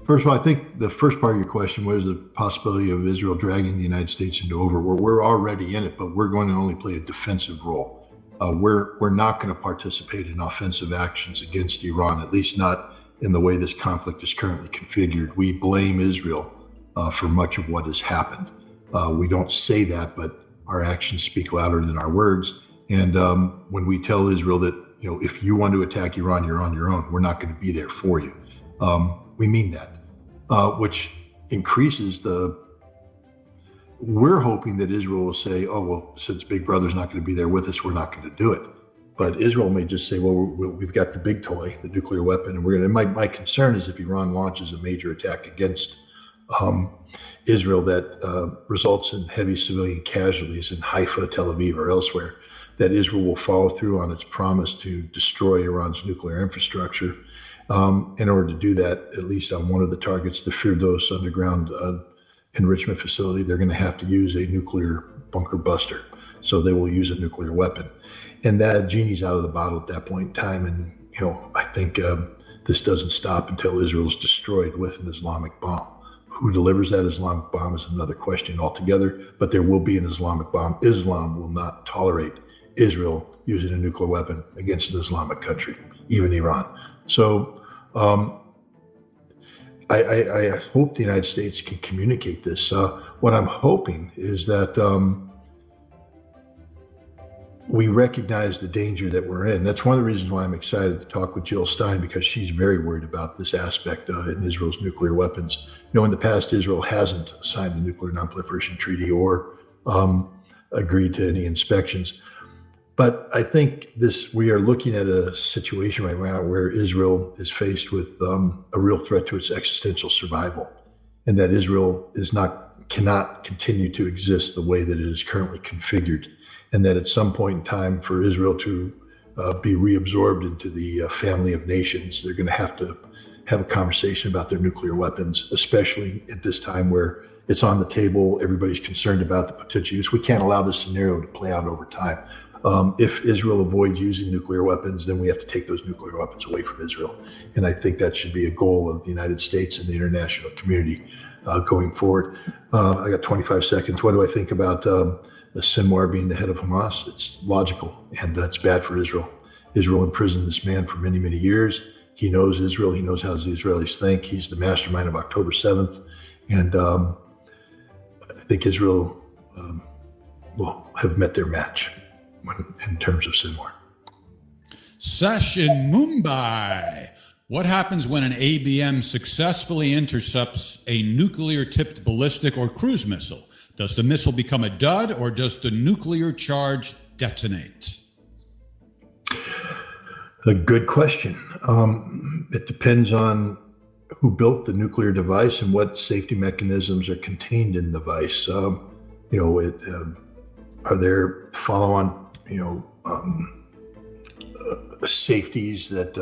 First of all, I think the first part of your question was the possibility of Israel dragging the United States into overwar. We're already in it, but we're going to only play a defensive role. We're not going to participate in offensive actions against Iran, at least not in the way this conflict is currently configured. We blame Israel for much of what has happened. We don't say that, but our actions speak louder than our words. And when we tell Israel that, if you want to attack Iran, you're on your own. We're not going to be there for you. We mean that, which increases we're hoping that Israel will say, oh, well, since Big Brother's not going to be there with us, we're not going to do it. But Israel may just say, well, we've got the big toy, the nuclear weapon, and we're going to. My concern is if Iran launches a major attack against Israel that results in heavy civilian casualties in Haifa, Tel Aviv, or elsewhere, that Israel will follow through on its promise to destroy Iran's nuclear infrastructure. In order to do that, at least on one of the targets, the Firdos underground enrichment facility, they're going to have to use a nuclear bunker buster. So they will use a nuclear weapon. And that genie's out of the bottle at that point in time. And, I think this doesn't stop until Israel's destroyed with an Islamic bomb. Who delivers that Islamic bomb is another question altogether, but there will be an Islamic bomb. Islam will not tolerate Israel using a nuclear weapon against an Islamic country, even Iran. So I hope the United States can communicate this. What I'm hoping is that we recognize the danger that we're in. That's one of the reasons why I'm excited to talk with Jill Stein, because she's very worried about this aspect in Israel's nuclear weapons. In the past, Israel hasn't signed the Nuclear Non-Proliferation Treaty or agreed to any inspections. But I think we are looking at a situation right now where Israel is faced with a real threat to its existential survival, and that Israel cannot continue to exist the way that it is currently configured, and that at some point in time for Israel to be reabsorbed into the family of nations, they're going to have a conversation about their nuclear weapons, especially at this time where it's on the table. Everybody's concerned about the potential use. We can't allow this scenario to play out over time. If Israel avoids using nuclear weapons, then we have to take those nuclear weapons away from Israel. And I think that should be a goal of the United States and the international community going forward. I got 25 seconds. What do I think about Sinwar being the head of Hamas? It's logical, and that's bad for Israel. Israel imprisoned this man for many, many years. He knows Israel. He knows how the Israelis think. He's the mastermind of October 7th. And I think Israel will have met their match in terms of Sinwar. Sesh in Mumbai. What happens when an ABM successfully intercepts a nuclear-tipped ballistic or cruise missile? Does the missile become a dud, or does the nuclear charge detonate? A good question. It depends on who built the nuclear device and what safety mechanisms are contained in the device. Are there follow-on safeties that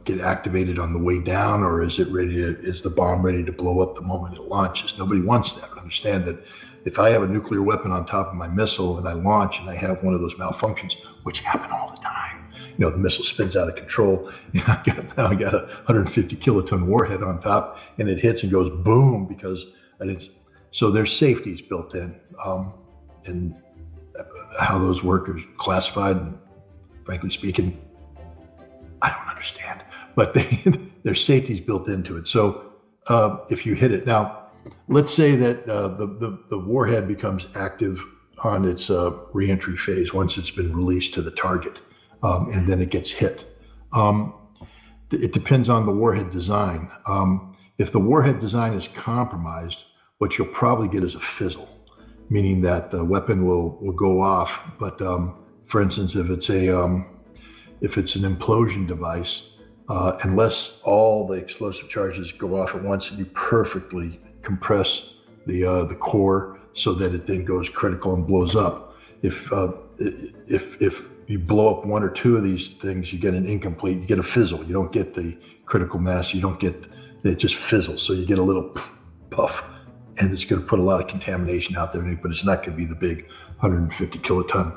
get activated on the way down, or is the bomb ready to blow up the moment it launches? Nobody wants that. Understand that if I have a nuclear weapon on top of my missile and I launch and I have one of those malfunctions, which happen all the time, the missile spins out of control. I got a 150 kiloton warhead on top, and it hits and goes boom because I didn't. So there's safeties built in, and how those work are classified, and frankly speaking, I don't understand, but there's safeties built into it. So if you hit it, now let's say that the warhead becomes active on its reentry phase once it's been released to the target, and then it gets hit. It depends on the warhead design. If the warhead design is compromised, what you'll probably get is a fizzle, meaning that the weapon will go off. But for instance, if it's an implosion device, unless all the explosive charges go off at once and you perfectly compress the core so that it then goes critical and blows up. If you blow up one or two of these things, you get an incomplete, you get a fizzle. You don't get the critical mass. It just fizzles. So you get a little puff. And it's going to put a lot of contamination out there, but it's not going to be the big 150 kiloton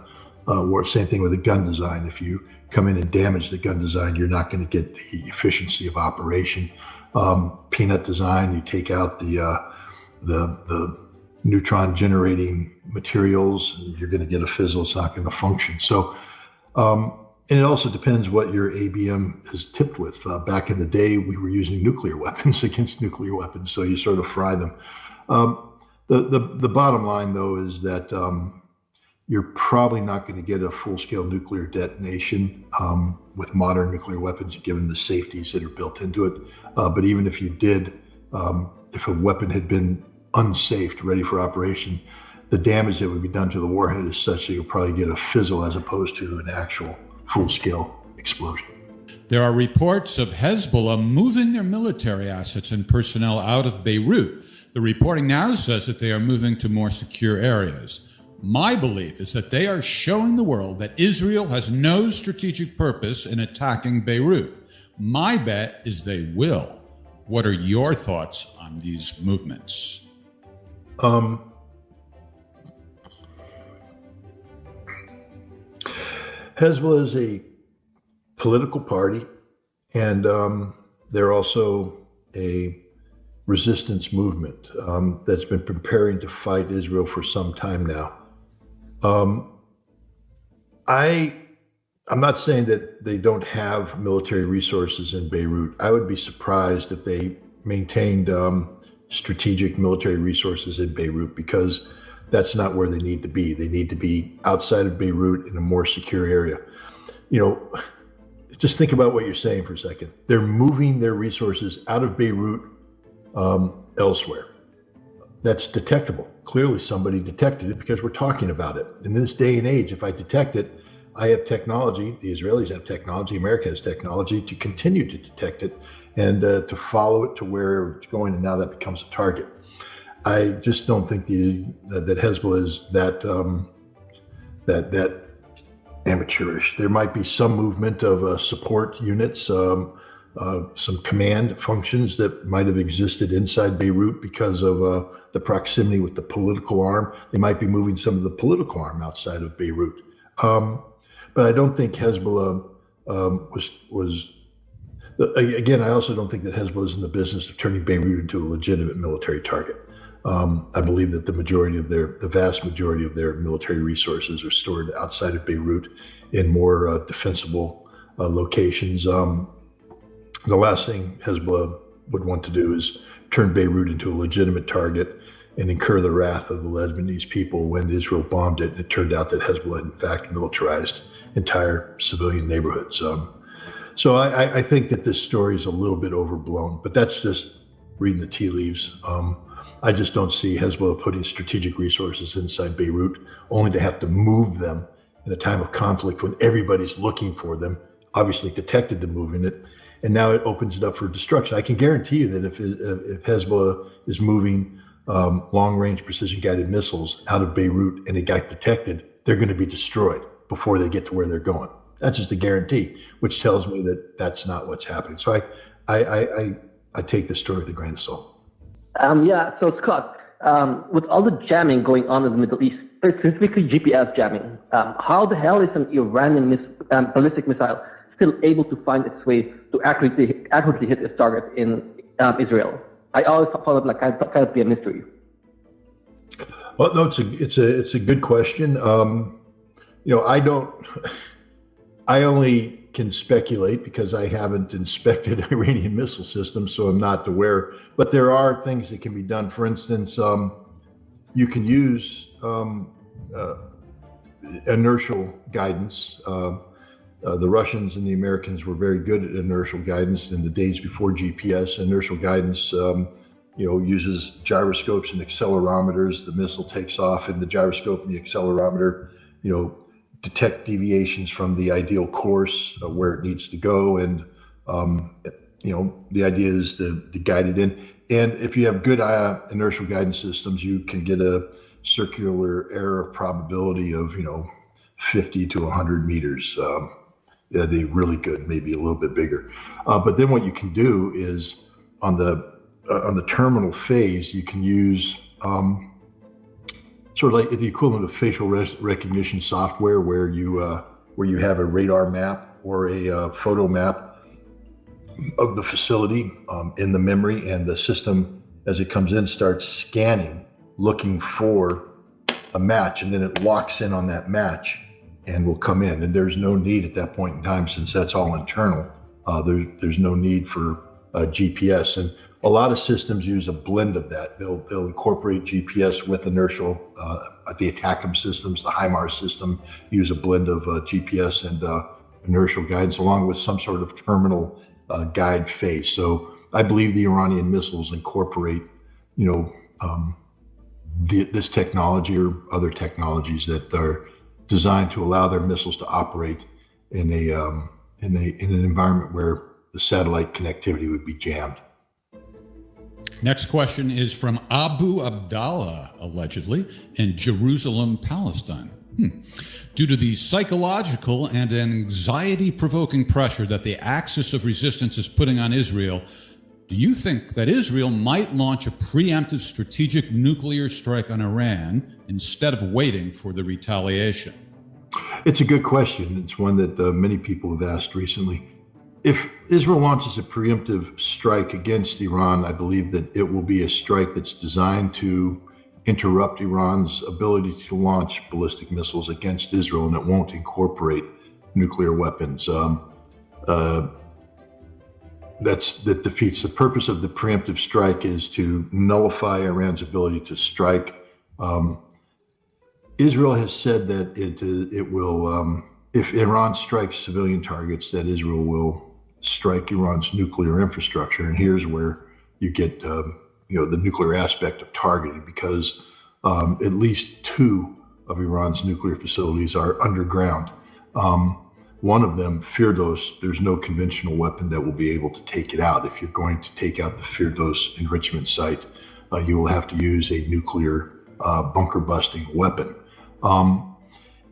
war. Same thing with a gun design. If you come in and damage the gun design, you're not going to get the efficiency of operation. peanut design. You take out the neutron generating materials, and you're going to get a fizzle. It's not going to function. So, and it also depends what your ABM is tipped with. Back in the day, we were using nuclear weapons against nuclear weapons, so you sort of fry them. The bottom line, though, is that you're probably not going to get a full-scale nuclear detonation with modern nuclear weapons, given the safeties that are built into it. But even if you did, if a weapon had been unsafed, ready for operation, the damage that would be done to the warhead is such that you'll probably get a fizzle as opposed to an actual full-scale explosion. There are reports of Hezbollah moving their military assets and personnel out of Beirut. The reporting now says that they are moving to more secure areas. My belief is that they are showing the world that Israel has no strategic purpose in attacking Beirut. My bet is they will. What are your thoughts on these movements? Hezbollah is a political party, and they're also a resistance movement that's been preparing to fight Israel for some time now. I'm not saying that they don't have military resources in Beirut. I would be surprised if they maintained strategic military resources in Beirut, because that's not where they need to be. They need to be outside of Beirut in a more secure area. You know, just think about what you're saying for a second. They're moving their resources out of Beirut elsewhere. That's detectable. Clearly somebody detected it, because we're talking about it. In this day and age, if I detect it, I have technology, the Israelis have technology, America has technology to continue to detect it and to follow it to where it's going, and now that becomes a target. I just don't think that Hezbollah is that amateurish. There might be some movement of support units, some command functions that might have existed inside Beirut because of the proximity with the political arm. They might be moving some of the political arm outside of Beirut. But I don't think Hezbollah was. Again, I also don't think that Hezbollah is in the business of turning Beirut into a legitimate military target. I believe that the vast majority of their military resources are stored outside of Beirut in more defensible locations. The last thing Hezbollah would want to do is turn Beirut into a legitimate target and incur the wrath of the Lebanese people when Israel bombed it, and it turned out that Hezbollah had in fact militarized entire civilian neighborhoods. So I think that this story is a little bit overblown, but that's just reading the tea leaves. I just don't see Hezbollah putting strategic resources inside Beirut, only to have to move them in a time of conflict when everybody's looking for them, obviously detected them moving it, and now it opens it up for destruction. I can guarantee you that if Hezbollah is moving long-range precision-guided missiles out of Beirut and it got detected, they're going to be destroyed before they get to where they're going. That's just a guarantee, which tells me that that's not what's happening. So I take this story with a grain of salt. So Scott, with all the jamming going on in the Middle East, specifically GPS jamming, how the hell is an Iranian ballistic missile still able to find its way to accurately hit its target in Israel? I always found it like kind of be a mystery. Well, no, it's a good question. I only can speculate because I haven't inspected Iranian missile systems, so I'm not aware. But there are things that can be done. For instance, you can use inertial guidance. The Russians and the Americans were very good at inertial guidance in the days before GPS. Inertial guidance, uses gyroscopes and accelerometers. The missile takes off, and the gyroscope and the accelerometer, detect deviations from the ideal course where it needs to go, and the idea is to guide it in. And if you have good inertial guidance systems, you can get a circular error probability of 50 to 100 meters. They're really good, maybe a little bit bigger. But then what you can do is on the terminal phase, you can use sort of like the equivalent of facial recognition software, where you have a radar map or a photo map, of the facility in the memory, and the system, as it comes in, starts scanning, looking for a match, and then it locks in on that match and will come in. And there's no need at that point in time, since that's all internal, there's no need for GPS. And a lot of systems use a blend of that. They'll incorporate GPS with inertial. The ATACMS systems, the HIMARS system, use a blend of GPS and inertial guidance, along with some sort of terminal guide phase. So I believe the Iranian missiles incorporate, this technology or other technologies that are designed to allow their missiles to operate in an environment where the satellite connectivity would be jammed. Next question is from Abu Abdallah, allegedly, in Jerusalem, Palestine. Due to the psychological and anxiety-provoking pressure that the axis of resistance is putting on Israel, do you think that Israel might launch a preemptive strategic nuclear strike on Iran instead of waiting for the retaliation? It's a good question. It's one that many people have asked recently. If Israel launches a preemptive strike against Iran, I believe that it will be a strike that's designed to interrupt Iran's ability to launch ballistic missiles against Israel, and it won't incorporate nuclear weapons. That defeats the purpose of the preemptive strike, is to nullify Iran's ability to strike. Israel has said that it will, if Iran strikes civilian targets, that Israel will strike Iran's nuclear infrastructure. And here's where you get the nuclear aspect of targeting, because at least 2 of Iran's nuclear facilities are underground. One of them, Firdos, there's no conventional weapon that will be able to take it out. If you're going to take out the Firdos enrichment site, you will have to use a nuclear bunker busting weapon.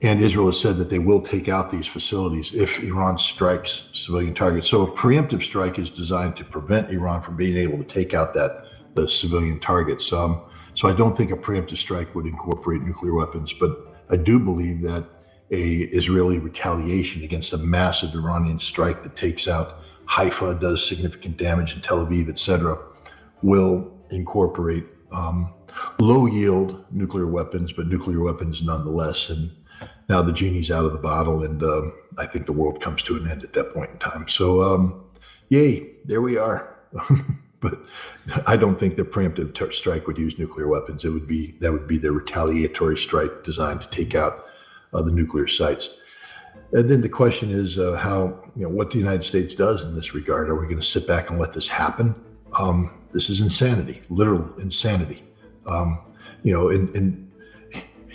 And Israel has said that they will take out these facilities if Iran strikes civilian targets. So a preemptive strike is designed to prevent Iran from being able to take out the civilian targets. So I don't think a preemptive strike would incorporate nuclear weapons, but I do believe that a Israeli retaliation against a massive Iranian strike that takes out Haifa, does significant damage in Tel Aviv, etc., will incorporate low yield nuclear weapons, but nuclear weapons nonetheless. And now the genie's out of the bottle, and I think the world comes to an end at that point in time. So yay, there we are. But I don't think the preemptive strike would use nuclear weapons. That would be the retaliatory strike designed to take out the nuclear sites. And then the question is what the United States does in this regard. Are we going to sit back and let this happen? This is insanity, literal insanity. And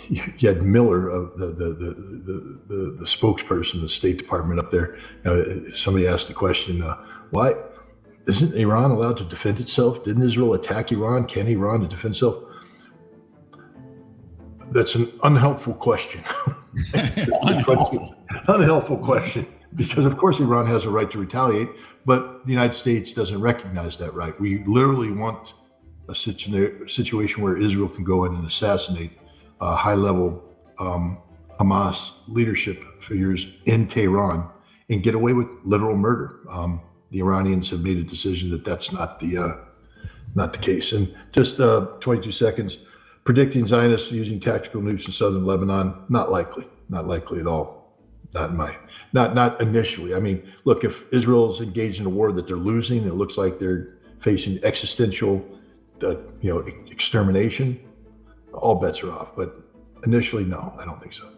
you had Miller, the spokesperson of the State Department up there. Somebody asked the question, why isn't Iran allowed to defend itself? Didn't Israel attack Iran? Can Iran defend itself? That's an unhelpful question. Unhelpful question, because of course Iran has a right to retaliate, but the United States doesn't recognize that right. We literally want a situation where Israel can go in and assassinate high-level Hamas leadership figures in Tehran and get away with literal murder. The Iranians have made a decision that that's not the case. And just 22 seconds. Predicting Zionists using tactical nukes in southern Lebanon, not likely at all. Not initially. I mean, look, if Israel is engaged in a war that they're losing, it looks like they're facing existential, extermination, all bets are off. But initially, no, I don't think so.